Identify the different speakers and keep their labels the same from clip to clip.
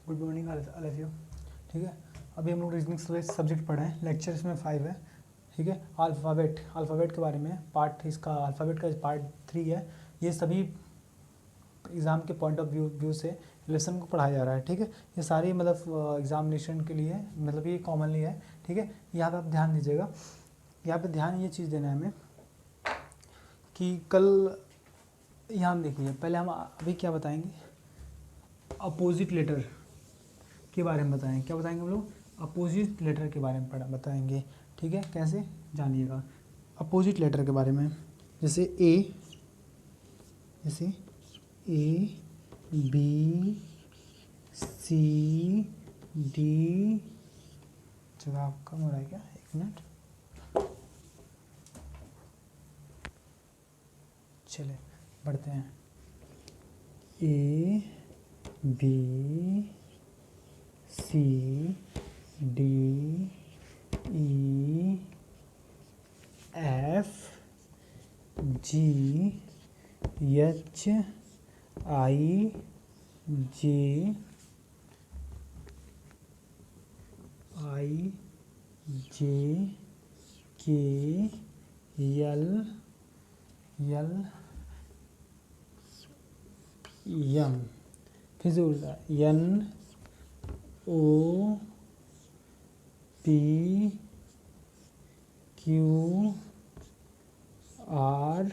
Speaker 1: Good morning all of you. ठीक है, अभी हम लोग रीजनिंग सब्जेक्ट पढ़े हैं, लेक्चर इसमें 5 है। ठीक है, अल्फ़ाबेट के बारे में पार्ट, इसका अल्फ़ाबेट का पार्ट 3 है। ये सभी एग्ज़ाम के पॉइंट ऑफ व्यू से लेसन को पढ़ाया जा रहा है। ठीक है, ये सारी मतलब एग्जामिनेशन के लिए मतलब ये कॉमनली है। ठीक है, यहाँ पे आप ध्यान दीजिएगा, यहाँ पे ध्यान ये चीज़ देना है हमें कि कल यहाँ देखिए, पहले हम अभी क्या बताएंगे, अपोजिट लेटर के बारे में बताएंगे। क्या बताएंगे हम लोग? अपोजिट लेटर के बारे में बताएंगे। ठीक है, कैसे जानिएगा अपोजिट लेटर के बारे में। जैसे ए बी सी डी, जगह कम हो रहा है क्या? एक मिनट, चले बढ़ते हैं। A B C D E F G H I J K L M, फिर से उल्टा, N O P Q R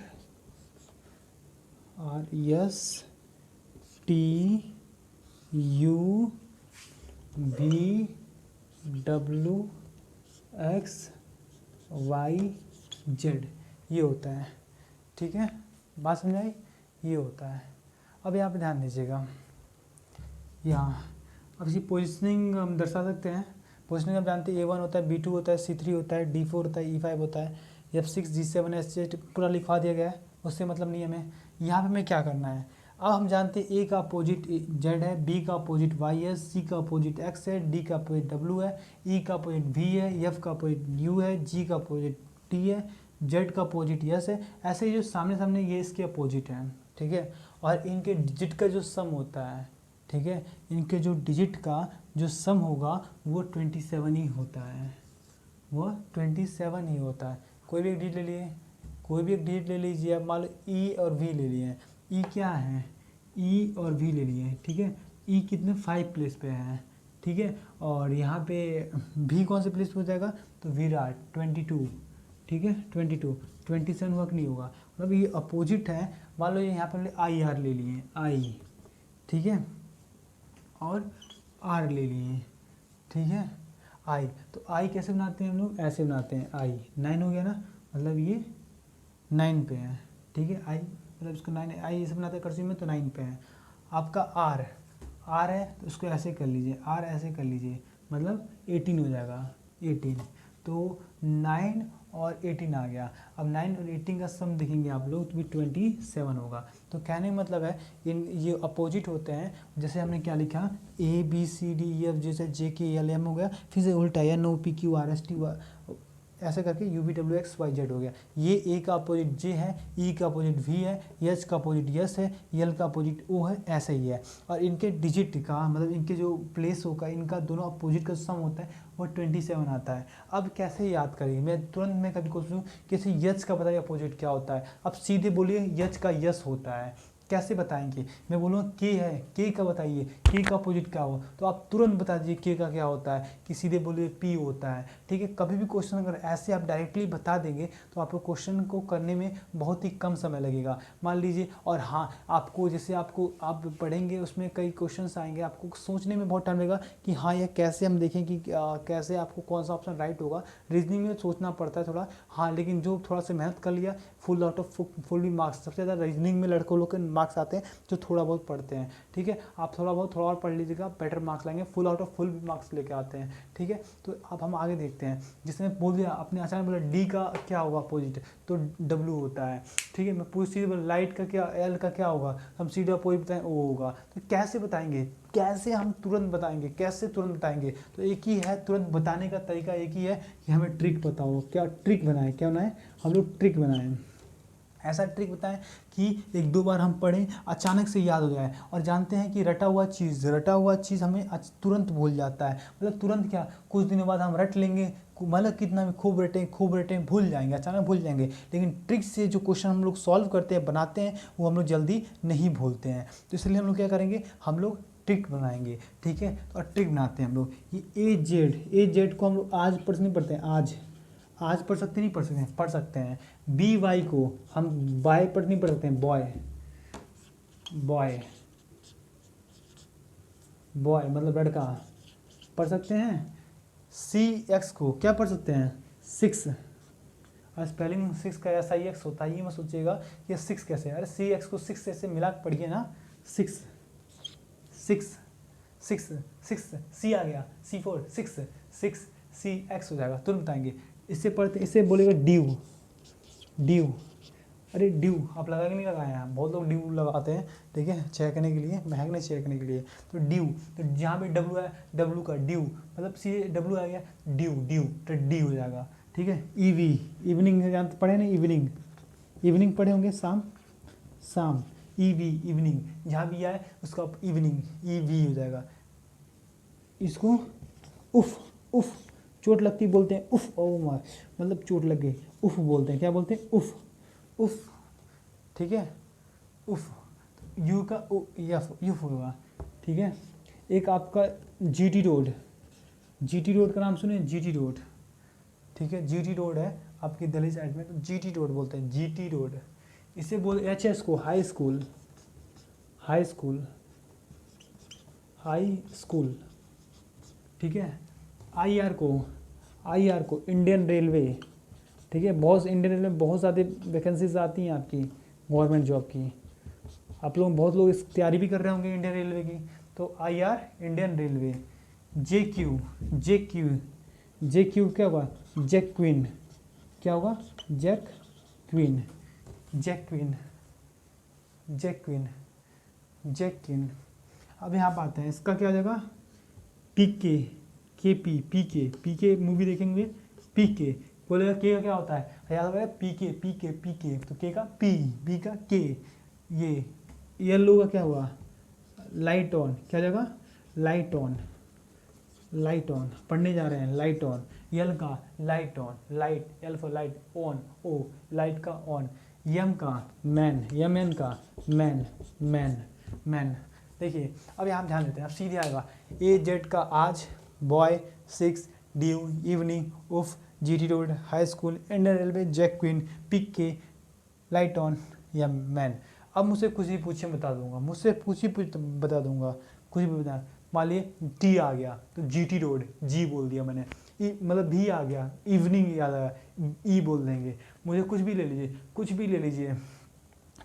Speaker 1: S T U V W X Y Z, ये होता है। ठीक है, बात समझ आई? ये होता है। अब यहाँ पे ध्यान दीजिएगा, यहाँ अब इसी पोजिशनिंग हम दर्शा सकते हैं। पोजिशनिंग हम जानते हैं, A1 होता है, B2 होता है, C3 होता है, D4 होता है, E5 होता है, F6 G7 S8 पूरा लिखवा दिया गया है, उससे मतलब नहीं हमें। यहाँ पे हमें क्या करना है, अब हम जानते हैं A का अपोजिट Z है, B का अपोजिट Y है, C का अपोजिट X है, D का अपोजिट W है, E का अपोजिट V है, F का अपोजिट U है, G का अपोजिट T है, Z का अपोजिट S है। ऐसे जो सामने सामने ये इसके अपोजिट हैं। ठीक है, और इनके डिजिट का जो सम होता है, ठीक है, इनके जो डिजिट का जो सम होगा वो 27 ही होता है, वो 27 ही होता है। कोई भी एक डिजिट ले लिए, कोई भी एक डिजिट ले लीजिए। अब मान लो E और V ले लिए। E क्या है? E और V ले लिए। ठीक है, E कितने 5 प्लेस पे है। ठीक है, और यहाँ पे V कौन से प्लेस पे हो जाएगा? तो विराट 22। ठीक है, 27 वर्क नहीं होगा। मतलब ये अपोजिट है। मान लो ये यहाँ पर IR ले लिए, I, ठीक है, और R ले लिए। ठीक है, I, तो I कैसे बनाते हैं हम लोग? ऐसे बनाते हैं, I 9 हो गया ना, मतलब ये 9 पे है। ठीक है, I मतलब इसको 9, I ऐसे बनाते हैं कर्सिव में, तो 9 पे है। आपका R है तो इसको ऐसे कर लीजिए, R ऐसे कर लीजिए, मतलब 18 हो जाएगा, 18। तो 9 और 18 आ गया। अब 9 और 18 का सम देखेंगे आप लोग तो भी 27 होगा। तो कहने का मतलब है ये अपोजिट होते हैं। जैसे हमने क्या लिखा, ABCDEF जैसे JKLM हो गया, फिर से उल्टा NOPQRST ऐसे करके UVWXYZ हो गया। ये A का अपोजिट J है, E का अपोजिट V है, H का अपोजिट S है, L का अपोजिट O है, ऐसे ही है। और इनके डिजिट का मतलब इनके जो प्लेस होगा, इनका दोनों अपोजिट का सम होता है वो 27 आता है। अब कैसे याद करेंगे? मैं तुरंत में कभी कोशिश किसी यच का बताइए अपोजिट क्या होता है। अब सीधे बोलिए यच का यस होता है, कैसे बताएंगे? मैं बोलूँगा के है, के का बताइए, के का अपोजिट क्या हो, तो आप तुरंत बता दीजिए के का क्या होता है, कि सीधे बोलिए पी होता है। ठीक है, कभी भी क्वेश्चन अगर ऐसे आप डायरेक्टली बता देंगे तो आपको क्वेश्चन को करने में बहुत ही कम समय लगेगा, मान लीजिए। और हाँ, आपको जैसे आप पढ़ेंगे उसमें कई क्वेश्चन आएंगे, आपको सोचने में बहुत टाइम लगेगा कि हाँ यह कैसे हम देखें कि कैसे आपको कौन सा ऑप्शन राइट होगा। रीजनिंग में सोचना पड़ता है थोड़ा, हाँ, लेकिन जो थोड़ा सा मेहनत कर लिया फुल आउट ऑफ फुल भी मार्क्स। सबसे ज़्यादा रीजनिंग में लड़कों लोग के मार्क्स आते हैं जो थोड़ा बहुत पढ़ते हैं। ठीक है, आप थोड़ा और पढ़ लीजिएगा, बेटर मार्क्स लाएंगे, फुल आउट ऑफ फुल भी मार्क्स लेके आते हैं। ठीक है, तो अब हम आगे देखते हैं। जिसने बोल दिया अपने अचानक बोला डी का क्या होगा अपोजिट, तो डब्ल्यू होता है। ठीक है, मैं पूरी सीधे लाइट का क्या, एल का क्या होगा, हम सीधे अपोजिट बताएं, ओ होगा। तो कैसे बताएंगे, कैसे हम तुरंत बताएंगे, कैसे तुरंत बताएंगे? तो एक ही है, तुरंत बताने का तरीका एक ही है कि हमें ट्रिक पता हो। क्या ट्रिक बनाए, क्या बनाए हम लोग? ट्रिक बनाएं। ऐसा ट्रिक बताएं कि एक दो बार हम पढ़ें अचानक से याद हो जाए। और जानते हैं कि रटा हुआ चीज़ हमें तुरंत भूल जाता है। मतलब तुरंत क्या, कुछ दिनों बाद हम रट लेंगे, मतलब कितना भी खूब रटें भूल जाएंगे, अचानक भूल जाएंगे। लेकिन ट्रिक से जो क्वेश्चन हम लोग सॉल्व करते हैं, बनाते हैं, वो हम लोग जल्दी नहीं भूलते हैं। तो इसलिए हम लोग क्या करेंगे, हम लोग ट्रिक बनाएंगे। ठीक है, तो ट्रिक बनाते हैं हम लोग। ये ए जेड को हम लोग आज नहीं पढ़ते हैं, आज पढ़ सकते नहीं पढ़ सकते हैं। बी वाई को हम बाय पर नहीं पढ़ सकते हैं, बॉय मतलब लड़का पढ़ सकते हैं। सी एक्स को क्या पढ़ सकते हैं, 6। और स्पेलिंग 6 का ऐसा ही एक्स होता है, ये मत सोचिएगा कि 6 कैसे, अरे सी एक्स को 6 से मिला के पढ़िए ना, 6 सी आ गया, C4 6 सी एक्स हो जाएगा, तुरंत बताएंगे। इससे पढ़ते, इससे बोलेगा ड्यू, अरे ड्यू आप लगा के नहीं लगाए हैं, बहुत लोग ड्यू लगाते हैं, ठीक है, चेक करने के लिए, महंग नहीं चेक करने के लिए। तो ड्यू, तो जहाँ भी डब्लू है, डब्लू का ड्यू मतलब सी डब्लू आ गया, ड्यू तो डी हो जाएगा। ठीक है, ईवी इवनिंग जानते पढ़े ना, इवनिंग पढ़े होंगे, शाम ईवी इवनिंग, जहाँ भी आए उसका इवनिंग ईवी हो जाएगा। इसको उफ चोट लगती बोलते हैं उफ, ओ मार मतलब चोट लग गई, उफ बोलते हैं, क्या बोलते हैं, उफ। ठीक है, उफ, यू का युफ होगा। ठीक है, एक आपका जीटी रोड का नाम सुने, जीटी रोड। ठीक है, जीटी रोड है आपकी दिल्ली साइड में, तो जीटी रोड बोलते हैं, जीटी रोड। इसे बोल एचएस को हाई स्कूल। ठीक है, आईआर को इंडियन रेलवे। ठीक है, इंडियन रेलवे में बहुत ज़्यादा वैकेंसीज आती हैं आपकी गवर्नमेंट जॉब की, आप लोग बहुत लोग इस तैयारी भी कर रहे होंगे इंडियन रेलवे की। तो आईआर इंडियन रेलवे। जेक्यू क्या होगा, जैक क्वीन, क्या होगा, जैक क्वीन। अब यहाँ पर आते हैं, इसका क्या हो जाएगा, पीके मूवी देखेंगे, पीके बोलेगा, के का क्या होता है, याद होगा पीके, तो के का पी, बी का के। ये येलो का क्या हुआ, लाइट ऑन, क्या जगह, लाइट ऑन पढ़ने जा रहे हैं, लाइट ऑन। यल का light on, light, L for light, on, O light का ऑन। यम का मैन, यमन का मैन। देखिए अब यहाँ ध्यान देते हैं, अब सीधे आएगा, ए जेड का आज, बॉय 6, ड्यू इवनिंग, उफ, GT road, high school, Indian railway, jack queen, pick के, लाइट ऑन या मैन। अब मुझसे कुछ भी पूछे बता दूंगा, कुछ भी बता। मान लिए टी आ गया तो जीटी रोड, जी बोल दिया मैंने, मतलब भी आ गया, इवनिंग याद आया, ई बोल देंगे। मुझे कुछ भी ले लीजिए,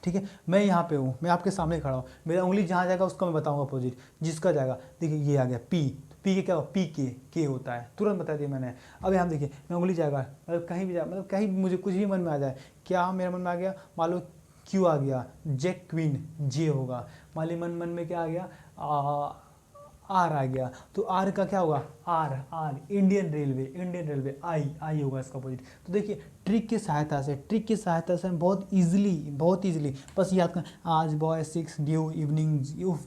Speaker 1: ठीक है, मैं यहाँ पे हूँ, मैं आपके सामने खड़ा हूँ, मेरा उंगली जहाँ जाएगा उसका मैं बताऊँगा अपोजिट, जिसका जाएगा। देखिए ये आ गया पी, पी के क्या होगा, पी के होता है, तुरंत बता दिया मैंने। अब यहाँ देखिए, मैं उंगली जाएगा, मतलब कहीं भी जाए, मतलब कहीं मुझे कुछ भी मन में आ जाए, क्या मेरे मन में आ गया, मान लो क्यू आ गया, जैक क्वीन, जे होगा। मान ली मन में क्या आ गया, आर आ गया, तो आर का क्या होगा, आर इंडियन रेलवे, आई होगा इसका अपोजिट। तो देखिए ट्रिक की सहायता से हम बहुत इजीली बस याद कर, आज boy 6, due evening,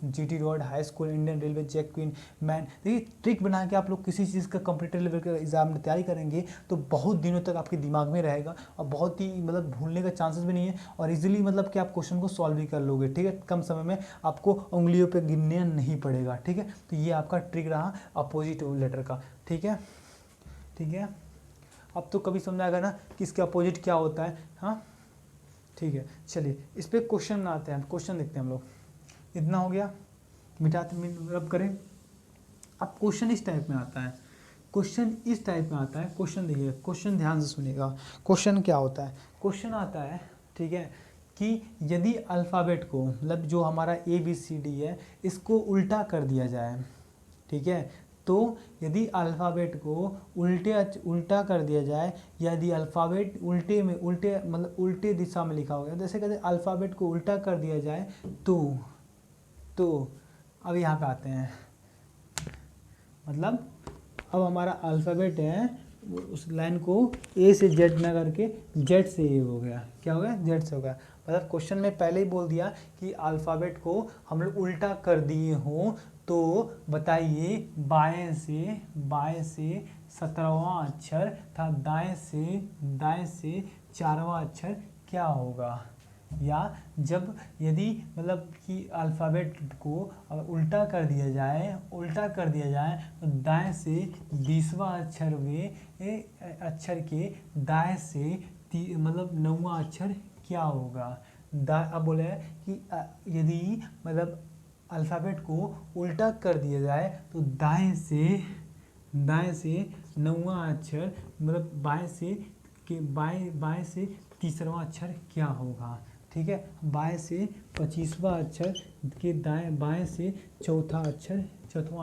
Speaker 1: GT road, high school, Indian railway, jack queen, man. देखिए ट्रिक बना के आप लोग किसी चीज़ का कॉम्पिटिटिव लेवल का एग्जाम में तैयारी करेंगे तो बहुत दिनों तक आपके दिमाग में रहेगा, और बहुत ही मतलब भूलने का चांसेस भी नहीं है, और इजीली मतलब कि आप क्वेश्चन को सॉल्व भी कर लोगे। ठीक है, कम समय में आपको उंगलियों पे गिनने नहीं पड़ेगा। ठीक है, तो ये आपका ट्रिक रहा अपोजिट लेटर का। ठीक है, अब तो कभी समझ आएगा ना कि इसके अपोजिट क्या होता है। हाँ ठीक है, चलिए इस पर क्वेश्चन आते हैं, क्वेश्चन देखते हैं हम लोग। इतना हो गया, मिटाते रब करें। अब क्वेश्चन इस टाइप में आता है, क्वेश्चन देखिए, क्वेश्चन ध्यान से सुनिएगा। क्वेश्चन क्या होता है, क्वेश्चन आता है, ठीक है, कि यदि अल्फ़ाबेट को, मतलब जो हमारा ABCD है, इसको उल्टा कर दिया जाए, ठीक है, तो यदि अल्फ़ाबेट को उल्टा कर दिया जाए, यदि अल्फ़ाबेट उल्टे मतलब उल्टे दिशा में लिखा होगा, जैसे कहते हैं अल्फ़ाबेट को उल्टा कर दिया जाए तो अब यहाँ पे आते हैं, मतलब अब हमारा अल्फ़ाबेट है उस लाइन को ए से जेड ना करके जेड से ए हो गया। क्या हो गया? जेड से हो गया। मतलब क्वेश्चन में पहले ही बोल दिया कि अल्फ़ाबेट को हम लोग उल्टा कर दिए हों तो बताइए बाएं से 17वां अक्षर था, दाएं से 4वां अक्षर क्या होगा? या जब यदि मतलब कि अल्फ़ाबेट को उल्टा कर दिया जाए तो दाएं से 20वां अक्षर अक्षर के दाएं से मतलब 9वां अक्षर क्या होगा? अब बोले कि यदि मतलब अल्फ़ाबेट को उल्टा कर दिया जाए तो दाएं से 9वां अक्षर मतलब बाएं से 30वां अक्षर क्या होगा? ठीक है, बाएं से 25वां अक्षर के बाएं से चौथावां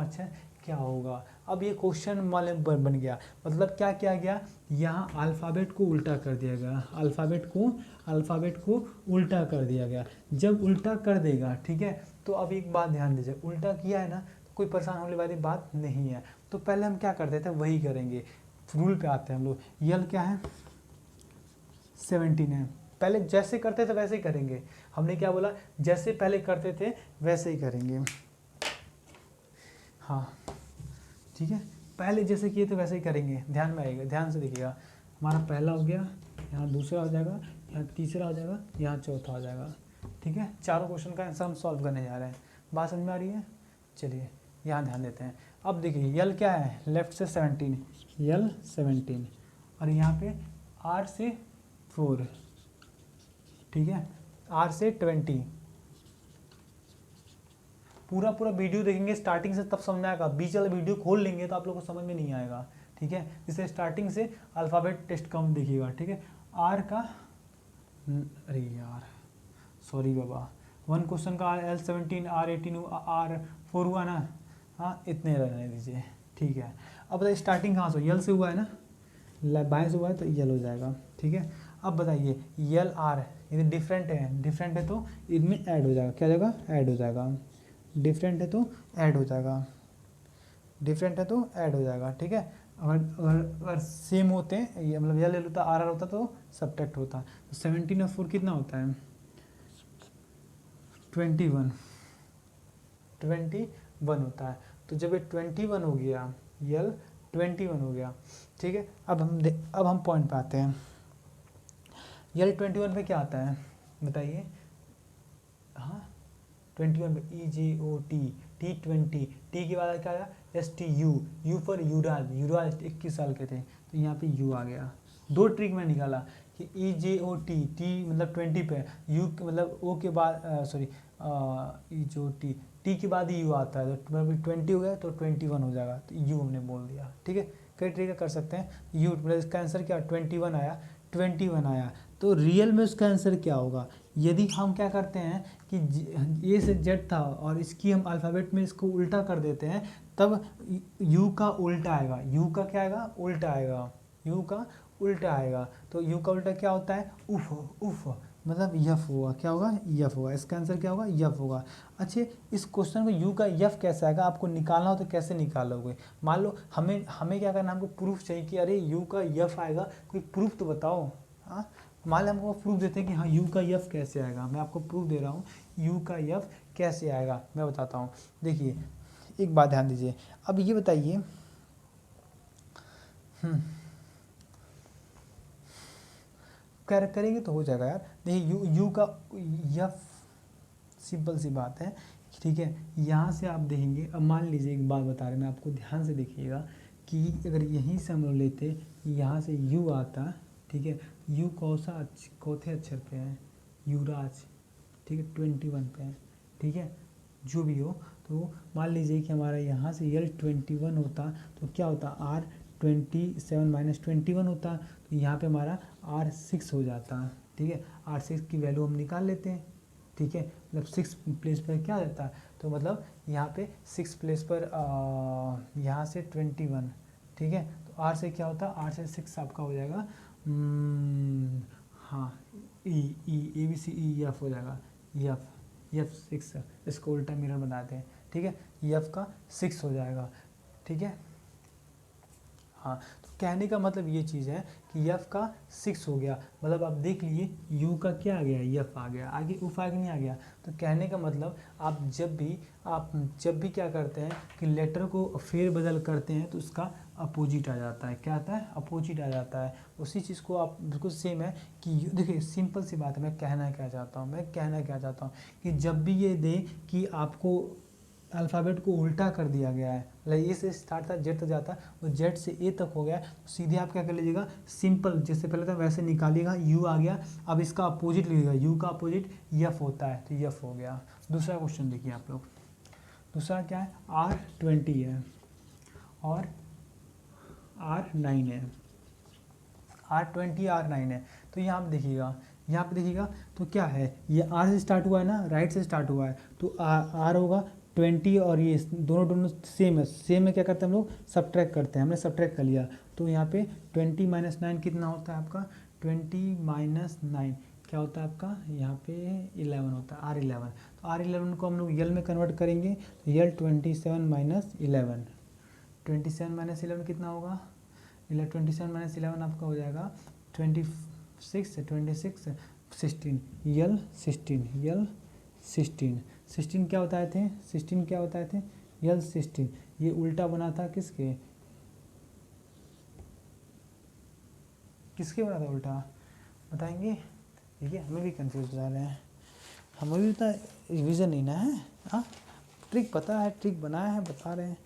Speaker 1: अक्षर क्या होगा? अब ये क्वेश्चन वाले बन गया। मतलब क्या किया गया? यहाँ अल्फ़ाबेट को उल्टा कर दिया गया। अल्फ़ाबेट को उल्टा कर दिया गया। जब उल्टा कर देगा, ठीक है, तो अब एक बात ध्यान दीजिए, उल्टा किया है ना, तो कोई परेशान होने वाली बात नहीं है। तो पहले हम क्या करते थे वही करेंगे। रूल पे आते हैं हम लोग। यल क्या है? 17 है। पहले जैसे करते थे वैसे ही करेंगे। हमने क्या बोला? जैसे पहले करते थे वैसे ही करेंगे। हाँ ठीक है, पहले जैसे किए थे वैसे ही करेंगे। ध्यान में आएगा, ध्यान से देखिएगा। हमारा पहला हो गया, यहाँ दूसरा हो जाएगा, यहाँ तीसरा हो जाएगा, यहाँ चौथा हो जाएगा। ठीक है, चारों क्वेश्चन का आंसर हम सॉल्व करने जा रहे हैं। बात समझ में आ रही है? चलिए यहाँ ध्यान देते हैं। अब देखिए यल क्या है? लेफ्ट से 17, यल 17 और यहाँ पे आर से 4, ठीक है, आर से 20। पूरा वीडियो देखेंगे स्टार्टिंग से तब समझ में आएगा। बीच वाला वीडियो खोल लेंगे तो आप लोग को समझ में नहीं आएगा। ठीक है, इसलिए स्टार्टिंग से अल्फ़ाबेट टेस्ट कम देखिएगा। ठीक है, आर का, अरे यार सॉरी बाबा, वन क्वेश्चन का L17 R18 R4 हुआ ना। हाँ इतने रहने दीजिए। ठीक है, अब बताइए स्टार्टिंग कहाँ से? यल से हुआ है ना, बाएं से हुआ है तो यल हो जाएगा। ठीक है, अब बताइए यल आर ये डिफरेंट है तो इनमें ऐड हो जाएगा। क्या जगह? ऐड हो जाएगा। डिफरेंट है तो ऐड हो जाएगा। ठीक है, अगर सेम होते हैं, ये मतलब यल होता आर होता तो सब्ट्रैक्ट होता। तो 17 और 4 कितना होता है? 21 होता है। तो जब ये 21 हो गया, यल 21 हो गया। ठीक है, अब हम पॉइंट पे आते हैं। यल 21 पे क्या आता है बताइए? हाँ 21 पे EJOT, T20, टी के बाद क्या आया? STU, यू फॉर युवराज 21 साल के थे तो यहाँ पे यू आ गया। दो ट्रिक में निकाला कि EJOT, टी मतलब 20 पे, यू मतलब ओ के बाद EJOT, टी के बाद ही यू आता है तो 20 हो गया तो 21 हो जाएगा। तो यू हमने बोल दिया। ठीक है, कई तरीके कर सकते हैं। यू मतलब इसका आंसर क्या? 21 आया। तो रियल में उसका आंसर क्या होगा? यदि हम क्या करते हैं कि ए से जेड था और इसकी हम अल्फ़ाबेट में इसको उल्टा कर देते हैं, तब यू का उल्टा आएगा। यू का क्या आएगा? उल्टा आएगा। यू का उल्टा आएगा। तो यू का उल्टा क्या होता है? उफ मतलब यफ होगा। क्या होगा? यफ होगा। इसका आंसर क्या होगा? यफ होगा। अच्छा, इस क्वेश्चन को यू का यफ कैसे आएगा? आपको निकालना हो तो कैसे निकालोगे? मान लो हमें क्या करना, हमको प्रूफ चाहिए कि अरे यू का यफ आएगा, कोई प्रूफ तो बताओ। हाँ, मान लो हमको प्रूफ देते हैं कि हाँ यू का यफ कैसे आएगा। मैं आपको प्रूफ दे रहा हूँ यू का यफ कैसे आएगा, मैं बताता हूँ। देखिए एक बात ध्यान दीजिए। अब ये बताइए करेंगे तो हो जाएगा यार। देखिए यू का यफ, सिंपल सी बात है। ठीक है, यहाँ से आप देखेंगे। अब मान लीजिए एक बात बता रहे, मैं आपको ध्यान से देखिएगा कि अगर यहीं से हम लोग लेते, यहाँ से यू आता, ठीक है, यू चौथे अक्षर पे है? युवराज। ठीक है, 21 पे है। ठीक है, जो भी हो, तो मान लीजिए कि हमारा यहाँ से यल 21 होता तो क्या होता? R27 - 21 होता। तो यहाँ पे हमारा R6 हो जाता। ठीक है, R6 की वैल्यू हम निकाल लेते हैं। ठीक है, मतलब 6 प्लेस पर क्या रहता है? तो मतलब यहाँ पे 6 प्लेस पर यहाँ से 21। ठीक है, तो R से क्या होता? R से 6 आपका हो जाएगा हाँ EABCEF हो जाएगा। यफ 6, इसको उल्टा मिरर बनाते हैं। ठीक है, यफ का 6 हो जाएगा। ठीक है, हाँ, तो कहने का मतलब ये चीज़ है कि यफ का 6 हो गया, मतलब आप देख लीजिए यू का क्या आ गया, यफ आ गया, आगे उफ आगे नहीं आ गया। तो कहने का मतलब आप जब भी क्या करते हैं कि लेटर को फेरबदल करते हैं तो उसका अपोजिट आ जाता है। क्या आता है? अपोजिट आ जाता है। उसी चीज़ को आप बिल्कुल सेम है कि देखिए सिंपल सी बात है, मैं कहना क्या चाहता हूँ कि जब भी ये दे कि आपको अल्फ़ाबेट को उल्टा कर दिया गया है, मतलब ए से स्टार्ट था जेड तक जाता, वो जेड से ए तक हो गया, तो सीधे आप क्या कर लीजिएगा, सिंपल जैसे पहले था वैसे निकालिएगा, यू आ गया, अब इसका अपोजिट लीजिएगा, यू का अपोजिट यफ होता है, तो यफ हो गया। दूसरा क्वेश्चन देखिए आप लोग, दूसरा क्या है, R20 है और R9 है, R20 R9 है। तो यहाँ पे देखिएगा, तो क्या है, ये R से स्टार्ट हुआ है ना, राइट से स्टार्ट हुआ है, तो R होगा 20 और ये दोनों सेम है, क्या करते हैं हम लोग, सब्ट्रैक्ट करते हैं, हमने सब्ट्रैक्ट कर लिया। तो यहाँ पे 20 - 9 कितना होता है आपका, 20 - 9 क्या होता है आपका, यहाँ पे 11 होता है, R11। तो R11 को हम लोग यल में कन्वर्ट करेंगे, तो यल 27 - 11, 27 - 11 कितना होगा, 27 - 11 आपका हो जाएगा 26 16, यल 16 क्या बताए थे, यल 16, ये उल्टा बना था किसके बना था उल्टा, बताएंगे। देखिए हमें भी कंफ्यूज बता रहे हैं, हमें भी इतना रिविज़न नहीं ना है, हाँ ट्रिक पता है, ट्रिक बनाया है, बता रहे हैं,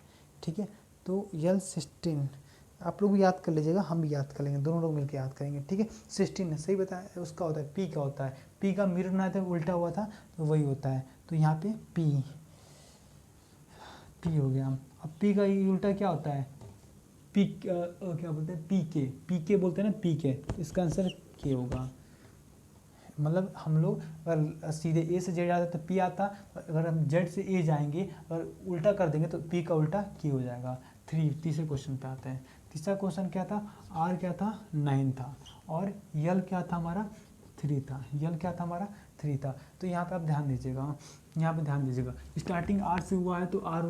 Speaker 1: ठीक है। तो यल 16 आप लोग भी याद कर लीजिएगा, हम भी याद कर लेंगे, दोनों लोग मिलकर याद करेंगे, ठीक है। 16 सही बताया, उसका होता है पी का होता है, पी का मिरर बनाया था उल्टा हुआ था, तो वही होता है। तो यहाँ पे पी हो गया। अब पी का उल्टा क्या होता है, पी क्या बोलते हैं, पी के बोलते हैं ना, पी के, इसका आंसर के होगा। मतलब हम लोग अगर सीधे ए से जेड आता तो पी आता, अगर हम जेड से ए जाएंगे और उल्टा कर देंगे तो पी का उल्टा के हो जाएगा। तीसरे क्वेश्चन पे आते हैं। तीसरा क्वेश्चन क्या था, आर क्या था, 9 था, और यल क्या था हमारा, 3 था, यल क्या था हमारा, 3 था। तो यहाँ पे आप ध्यान दीजिएगा, स्टार्टिंग आर से हुआ है तो आर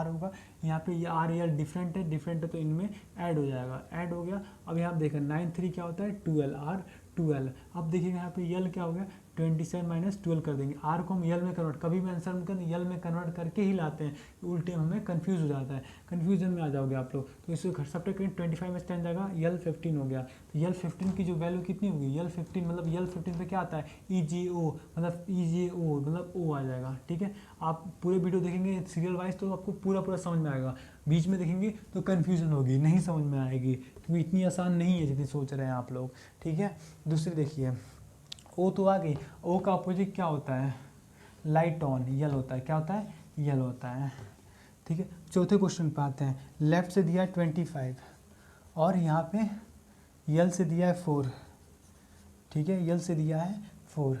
Speaker 1: होगा, यहाँ पे ये आर यल डिफरेंट है तो इनमें ऐड हो जाएगा, ऐड हो गया। अब यहाँ देखा 9 3 क्या होता है, 12, आर 12। अब देखिएगा यहाँ पे यल क्या हो गया, 27 - 12 कर देंगे, आर को हम यल में कन्वर्ट, कभी भी आंसर में यल में कन्वर्ट करके ही लाते हैं, उल्टे हमें कंफ्यूज हो जाता है, कंफ्यूजन में आ जाओगे आप लोग। तो इसको सब्ट्रैक्ट करेंगे, 25 में 10 जाएगा, यल 15 हो गया। तो यल 15 की जो वैल्यू कितनी होगी, यल 15 मतलब यल 15 पे क्या आता है, EGO, मतलब ओ आ जाएगा, ठीक है। आप पूरे वीडियो देखेंगे सीरियल वाइज तो आपको पूरा समझ में आएगा, बीच में देखेंगे तो कन्फ्यूजन होगी, नहीं समझ में आएगी, क्योंकि इतनी आसान नहीं है जितनी सोच रहे हैं आप लोग, ठीक है। दूसरी देखिए, ओ तो आ गई, ओ का अपोजिट क्या होता है, लाइट ऑन, यल होता है, क्या होता है, यल होता है, ठीक है। चौथे क्वेश्चन पे आते हैं, लेफ्ट से दिया है 25 और यहाँ पे यल से दिया है 4, ठीक है, यल से दिया है 4,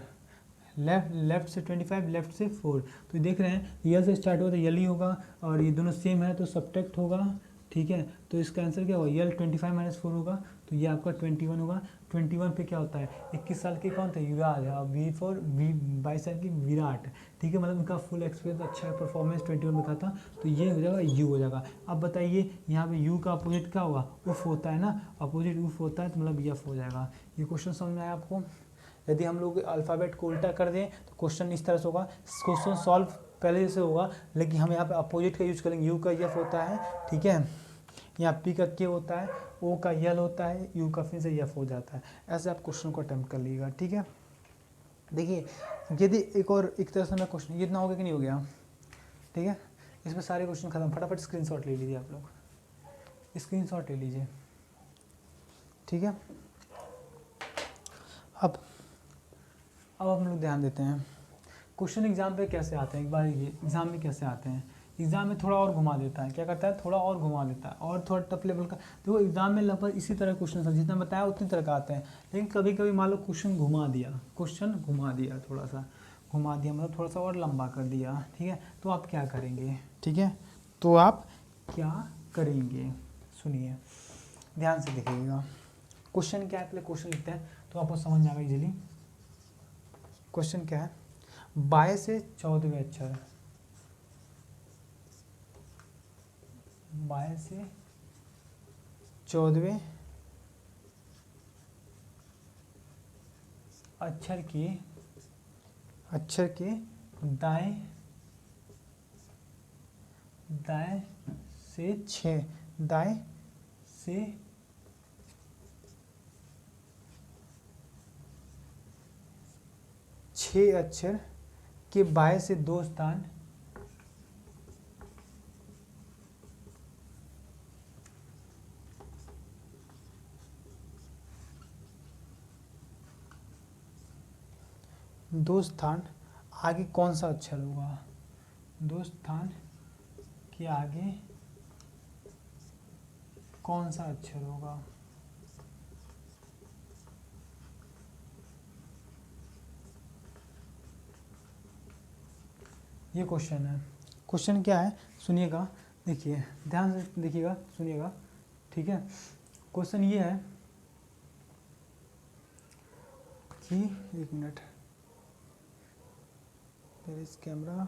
Speaker 1: लेफ्ट से 25, लेफ्ट से 4, तो देख रहे हैं यल से स्टार्ट होगा तो यल ही होगा, और ये दोनों सेम है तो सब्ट्रैक्ट होगा, ठीक है। तो इसका आंसर क्या होगा, यल 25 - 4 होगा, तो ये आपका 21 होगा। 21 पे क्या होता है, 21 साल के कौन थे, युवराज, और वी फॉर 22 साल की विराट, ठीक है, मतलब उनका फुल एक्सपीरियंस अच्छा है, परफॉर्मेंस 21 में का था, तो ये हो जाएगा, यू हो जाएगा। अब बताइए यहाँ पे यू का अपोजिट क्या होगा, उफ होता है ना, अपोजिट उफ होता है तो मतलब यफ हो जाएगा। ये क्वेश्चन समझ में आया आपको। यदि हम लोग अल्फ़ाबेट को उल्टा कर दें तो क्वेश्चन इस तरह से होगा, क्वेश्चन सॉल्व पहले से होगा, लेकिन हम यहाँ पे अपोजिट का यूज़ करेंगे, यू का यफ होता है, ठीक है, यहाँ पी का के होता है, ओ का यल होता है, यू का फिर से यफ हो जाता है। ऐसे आप क्वेश्चन को अटेम्प्ट कर लीजिएगा, ठीक है। देखिए यदि एक तरह से मैं क्वेश्चन, ये इतना हो गया कि नहीं हो गया, ठीक है, इसमें सारे क्वेश्चन खत्म, फटाफट स्क्रीनशॉट ले लीजिए आप लोग, स्क्रीनशॉट ले लीजिए, ठीक है। अब हम लोग ध्यान देते हैं क्वेश्चन एग्जाम पे कैसे आते हैं, एक बार ये एग्जाम में कैसे आते हैं। एग्जाम में थोड़ा और घुमा देता है, क्या करता है, थोड़ा और घुमा देता है, और थोड़ा टफ लेवल का। देखो एग्जाम में लगभग इसी तरह क्वेश्चन जितना बताया उतनी तरह का आते हैं, लेकिन कभी कभी मान लो क्वेश्चन घुमा दिया, थोड़ा सा घुमा दिया, मतलब थोड़ा सा और लंबा कर दिया, ठीक है, तो आप क्या करेंगे, ठीक है, तो आप क्या करेंगे, सुनिए ध्यान से देखिएगा। क्वेश्चन क्या है, पहले क्वेश्चन लिखते हैं तो आपको समझ आएगा इजीली। क्वेश्चन क्या है, 22 से 14वें अक्षर, 22 से 14वें अक्षर के दाएं से 6 अक्षर के बाएं से 2 स्थान आगे कौन सा अक्षर होगा? 2 स्थान के आगे कौन सा अक्षर होगा? ये क्वेश्चन है। क्वेश्चन क्या है सुनिएगा, देखिए ध्यान से देखिएगा, सुनिएगा, ठीक है। क्वेश्चन ये है कि 1 मिनट, देयर इज कैमरा,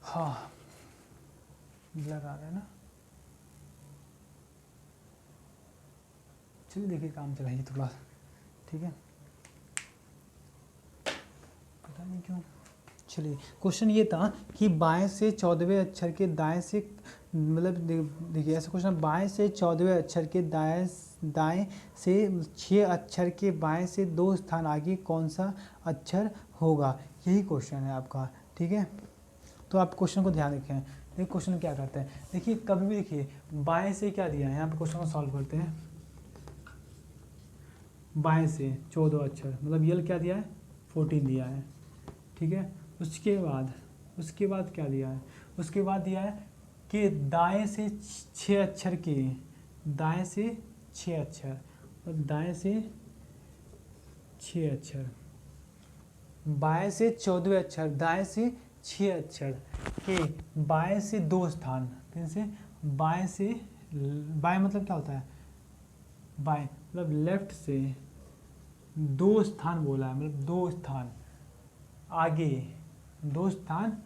Speaker 1: हाँ ब्लर आ रहा है ना, चलिए देखिए काम चलाइए थोड़ा, ठीक है, पता नहीं क्यों। चलिए क्वेश्चन ये था कि बाएं से 14वें अक्षर के दाएं से, मतलब देखिए ऐसा क्वेश्चन, बाएं से 14वें अक्षर के दाएं से 6 अक्षर के बाएं से 2 स्थान आगे कौन सा अक्षर होगा, यही क्वेश्चन है आपका, ठीक है। तो आप क्वेश्चन को ध्यान रखें। देखिए क्वेश्चन क्या करते हैं, देखिए कभी भी देखिए बाएं से क्या दिया है, यहाँ पे क्वेश्चन को सॉल्व करते हैं। बाएं से 14 अक्षर, मतलब यल क्या दिया है, 14 दिया है, ठीक है। उसके बाद क्या दिया है, उसके बाद दिया है कि दाएं से 6 अक्षर के, दाएं से 6 अक्षर, और दाएं से 6 अक्षर, बाएं से 14वें अक्षर, दाएं से 6 अक्षर के बाएं से 2 स्थान, फिर से बाएं से, बाएं मतलब क्या होता है, बाएं मतलब लेफ्ट से 2 स्थान बोला है, मतलब 2 स्थान आगे, 2 स्थान,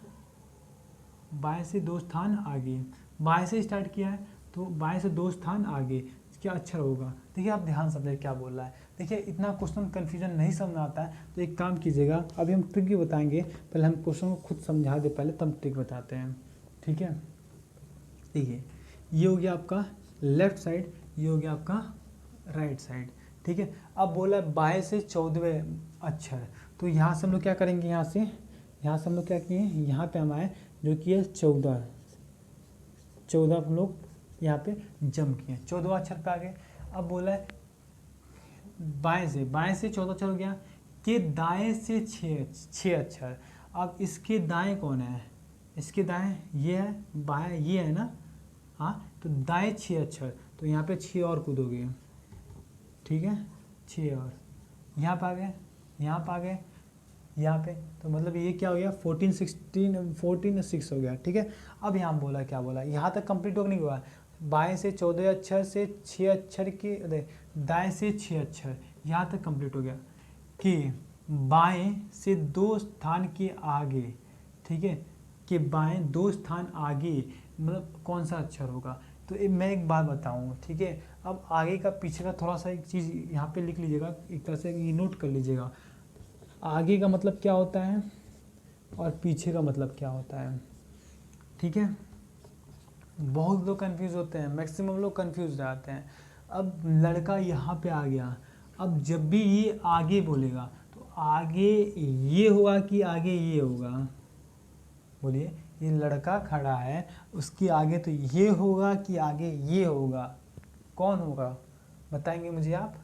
Speaker 1: बाएं से 2 स्थान आगे, बाएं से स्टार्ट किया है तो बाएं से 2 स्थान आगे क्या अक्षर होगा। देखिए आप ध्यान समझिए क्या बोल रहा है। देखिए इतना क्वेश्चन कन्फ्यूजन नहीं समझ आता है तो एक काम कीजिएगा, अभी हम ट्रिक भी बताएंगे, पहले हम क्वेश्चन को खुद समझा दे पहले, तब ट्रिक बताते हैं, ठीक है। देखिए ये हो गया आपका लेफ्ट साइड, ये हो गया आपका राइट साइड, ठीक है। अब बोला है बाएं से 14वें अक्षर, तो यहाँ से हम लोग क्या करेंगे, यहाँ से हम लोग क्या किए, यहाँ पे हम आए जो कि है 14 हम लोग यहाँ पे जम किए, 14वां अक्षर पे आ गए। अब बोला है बाएं से 14 अक्षर हो गया, कि दाएं से 6 अक्षर। अब इसके दाएं कौन है, इसके दाएं ये है, बाएं ये है ना, हाँ, तो दाएं 6 अक्षर, तो यहाँ पे 6 और कूदोगे, ठीक है, 6 और यहाँ पे आ गए, यहाँ पे आ गए, यहाँ पे, तो मतलब ये क्या हो गया 14 6 हो गया, ठीक है। अब यहाँ बोला क्या बोला, यहाँ तक कंप्लीट हो नहीं हुआ, बाएं से 14 अक्षर से 6 अक्षर के, दाएं से 6 अक्षर, यहाँ तक कंप्लीट हो गया, कि बाएं से 2 स्थान के आगे, ठीक है, कि बाएं 2 स्थान आगे मतलब कौन सा अक्षर होगा। तो मैं एक बात बताऊँ, ठीक है, अब आगे का पीछे का थोड़ा सा एक चीज़ यहाँ पे लिख लीजिएगा, एक तरह से ये नोट कर लीजिएगा, आगे का मतलब क्या होता है और पीछे का मतलब क्या होता है, ठीक है। बहुत लोग कंफ्यूज होते हैं, मैक्सिमम लोग कंफ्यूज रहते हैं। अब लड़का यहाँ पे आ गया, अब जब भी ये आगे बोलेगा तो आगे ये होगा कि आगे ये होगा, बोलिए, ये लड़का खड़ा है उसके आगे तो ये होगा कि आगे ये होगा, कौन होगा बताएंगे मुझे आप।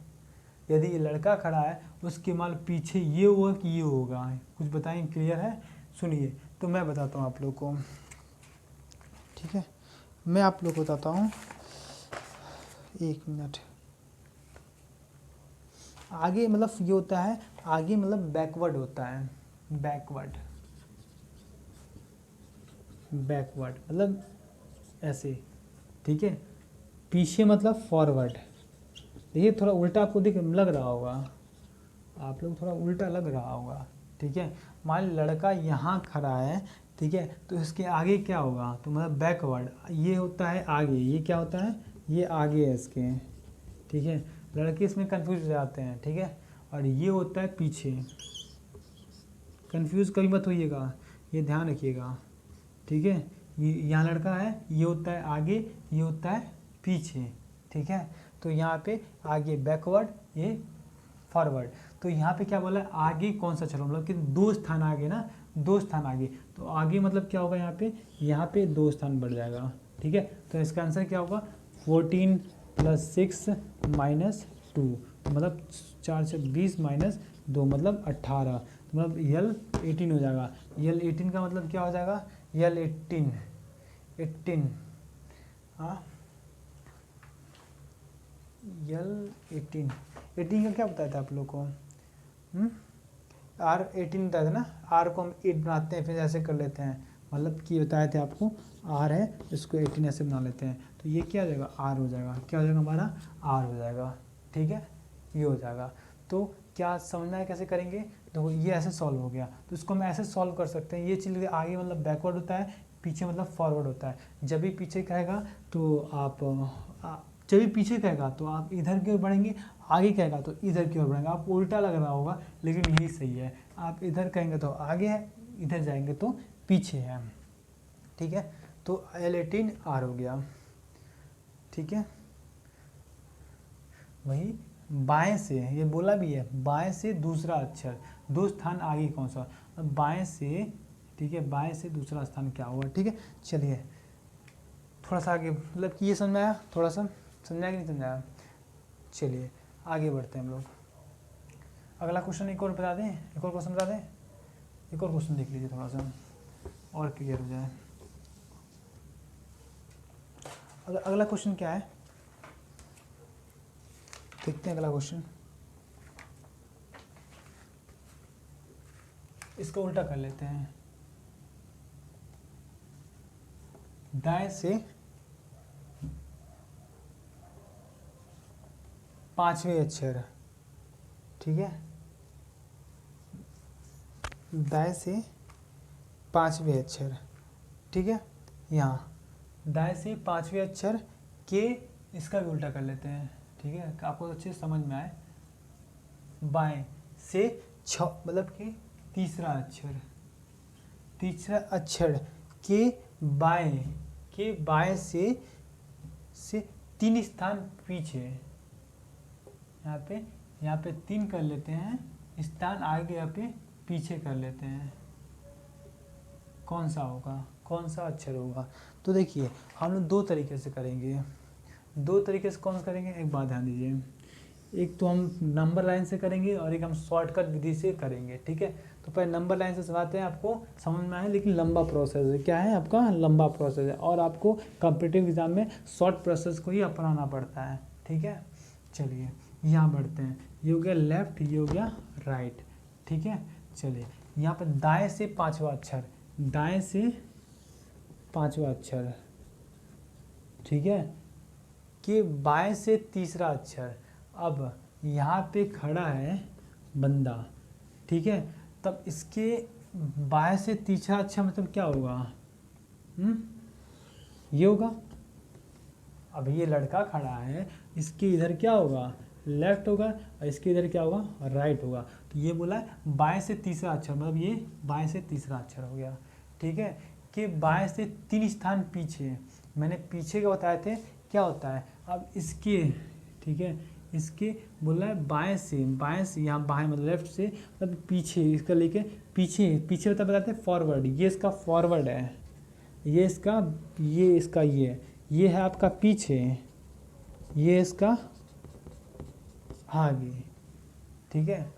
Speaker 1: यदि ये लड़का खड़ा है उसके मान पीछे ये होगा कि ये होगा, कुछ बताएंगे, क्लियर है। सुनिए तो मैं बताता हूँ आप लोग को, ठीक है, मैं आप लोग को बताता हूँ, 1 मिनट। आगे मतलब ये होता है, आगे मतलब बैकवर्ड होता है, बैकवर्ड मतलब ऐसे, ठीक है। पीछे मतलब फॉरवर्ड, देखिए थोड़ा उल्टा आपको दिख लग रहा होगा, आप लोग थोड़ा उल्टा लग रहा होगा, ठीक है। मान लो लड़का यहाँ खड़ा है, ठीक है, तो इसके आगे क्या होगा, तो मतलब बैकवर्ड, ये होता है आगे, ये क्या होता है, ये आगे है इसके, ठीक है। लड़के इसमें कंफ्यूज हो जाते हैं, ठीक है, और ये होता है पीछे। कंफ्यूज कभी मत होइएगा, ये ध्यान रखिएगा, ठीक है। ये यहाँ लड़का है, ये होता है आगे, ये होता है पीछे, ठीक है। तो यहाँ पे आगे बैकवर्ड, ये फॉरवर्ड। तो यहाँ पे क्या बोला है, आगे कौन सा चलो, मतलब कि 2 स्थान आगे ना, 2 स्थान आगे। तो आगे मतलब क्या होगा, यहाँ पे 2 स्थान बढ़ जाएगा, ठीक है। तो इसका आंसर क्या होगा, 14 + 6 - 2, मतलब 4 से 20 - 2 मतलब 18, मतलब यल 18 हो जाएगा। यल 18 का मतलब क्या हो जाएगा, यल 18 हाँ, यल 18 का क्या बताया था आप लोग को, R18 बताया था ना, R को हम 8 बनाते हैं, फिर ऐसे कर लेते हैं, मतलब कि बताए थे आपको, R है, इसको 18 ऐसे बना लेते हैं, तो ये क्या हो जाएगा, R हो जाएगा, क्या हो जाएगा हमारा, R हो जाएगा, ठीक है, ये हो जाएगा। तो क्या समझना है कैसे करेंगे, तो ये ऐसे सॉल्व हो गया, तो इसको हम ऐसे सॉल्व कर सकते हैं। ये चीज़ आगे मतलब बैकवर्ड होता है, पीछे मतलब फॉरवर्ड होता है। जब भी पीछे कहेगा तो आप जब भी पीछे कहेगा तो आप इधर की ओर बढ़ेंगे, आगे कहेगा तो इधर की ओर बढ़ेंगे। आपको उल्टा लग रहा होगा, लेकिन यही सही है। आप इधर कहेंगे तो आगे है, इधर जाएंगे तो पीछे है, ठीक है। तो L18 R हो गया, ठीक है। वही बाएं से, ये बोला भी है, बाएं से दूसरा अक्षर, 2 स्थान आगे कौन सा, बाएं से, ठीक है, बाएं से दूसरा स्थान क्या होगा, ठीक है। चलिए थोड़ा सा आगे, मतलब कि ये समझाया, थोड़ा सा समझाया कि नहीं समझाया। चलिए आगे बढ़ते हैं हम लोग। अगला क्वेश्चन एक और बता दें, एक और क्वेश्चन बता दें, एक और क्वेश्चन देख लीजिए, थोड़ा सा और क्लियर हो जाए। अगला क्वेश्चन क्या है, देखते हैं अगला क्वेश्चन। इसको उल्टा कर लेते हैं, दाएं से 5वें अक्षर, ठीक है, दाएं से 5वें अक्षर, ठीक है। यहाँ दाएं से 5वें अक्षर के, इसका भी उल्टा कर लेते हैं, ठीक है, आपको अच्छे से समझ में आए। बाएं से 6 मतलब कि तीसरा अक्षर के बाएं से 3 स्थान पीछे, यहाँ पे 3 कर लेते हैं, स्थान आगे यहाँ पे पीछे कर लेते हैं। कौन सा होगा, कौन सा अक्षर होगा, तो देखिए हम लोग 2 तरीके से करेंगे। 2 तरीके से कौन करेंगे, एक बात ध्यान दीजिए, एक तो हम नंबर लाइन से करेंगे और एक हम शॉर्टकट विधि से करेंगे, ठीक है। तो पहले नंबर लाइन से समझाते हैं, आपको समझ में आए, लेकिन लंबा प्रोसेस है, क्या है आपका, लंबा प्रोसेस है, और आपको कॉम्पिटिटिव एग्जाम में शॉर्ट प्रोसेस को ही अपनाना पड़ता है, ठीक है। चलिए यहाँ बढ़ते हैं, ये हो गया लेफ्ट, ये हो गया राइट, ठीक है। चलिए यहाँ पर दाएं से 5वां अक्षर, दाएं से 5वां अक्षर, ठीक है, कि बाएं से तीसरा अक्षर। अब यहाँ पे खड़ा है बंदा, ठीक है, तब इसके बाएं से तीसरा अक्षर मतलब क्या होगा, ये होगा। अब ये लड़का खड़ा है, इसके इधर क्या होगा, लेफ्ट होगा, और इसके इधर क्या होगा, राइट होगा। तो ये बोला है बाएं से तीसरा अक्षर, मतलब ये बाएं से तीसरा अक्षर हो गया, ठीक है, कि बाएं से 3 स्थान पीछे। मैंने पीछे का बताए थे क्या होता है। अब इसके, ठीक है, इसके बोला है बाएं से यहाँ बाएं मतलब लेफ्ट से, मतलब पीछे, इसका लेके पीछे बताते हैं फॉरवर्ड, ये इसका फॉरवर्ड है, ये इसका ये है आपका पीछे, ये इसका आगे, ठीक है,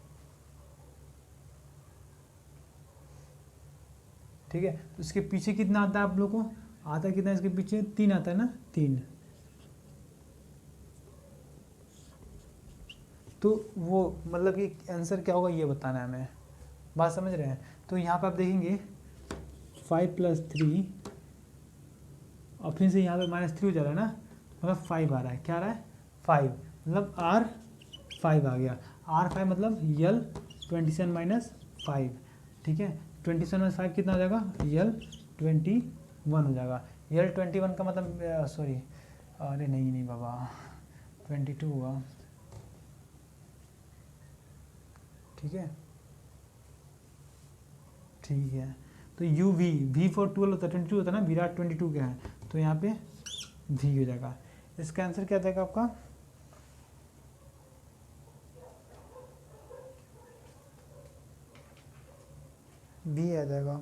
Speaker 1: ठीक है। तो इसके पीछे कितना आता है आप लोग को, आता है कितना, इसके पीछे 3 आता है ना, 3। तो वो मतलब कि आंसर क्या होगा ये बताना है हमें, बात समझ रहे हैं। तो यहाँ पे आप देखेंगे 5 + 3, और फिर से यहाँ पे -3 हो जा रहा है ना, मतलब 5 आ रहा है, क्या आ रहा है, 5, मतलब R5 आ गया। R5 मतलब यल 27 - 5, ठीक है, 27 में 5 कितना हो जाएगा, यल 21 हो जाएगा। यल 21 का मतलब सॉरी, अरे नहीं बाबा 22 हुआ, ठीक है ठीक है। तो यू वी फॉर 12 होता है, 22 होता है ना, विराट 22 क्या है, तो यहाँ पे वी हो जाएगा। इसका आंसर क्या जाएगा आपका, वी आ जाएगा।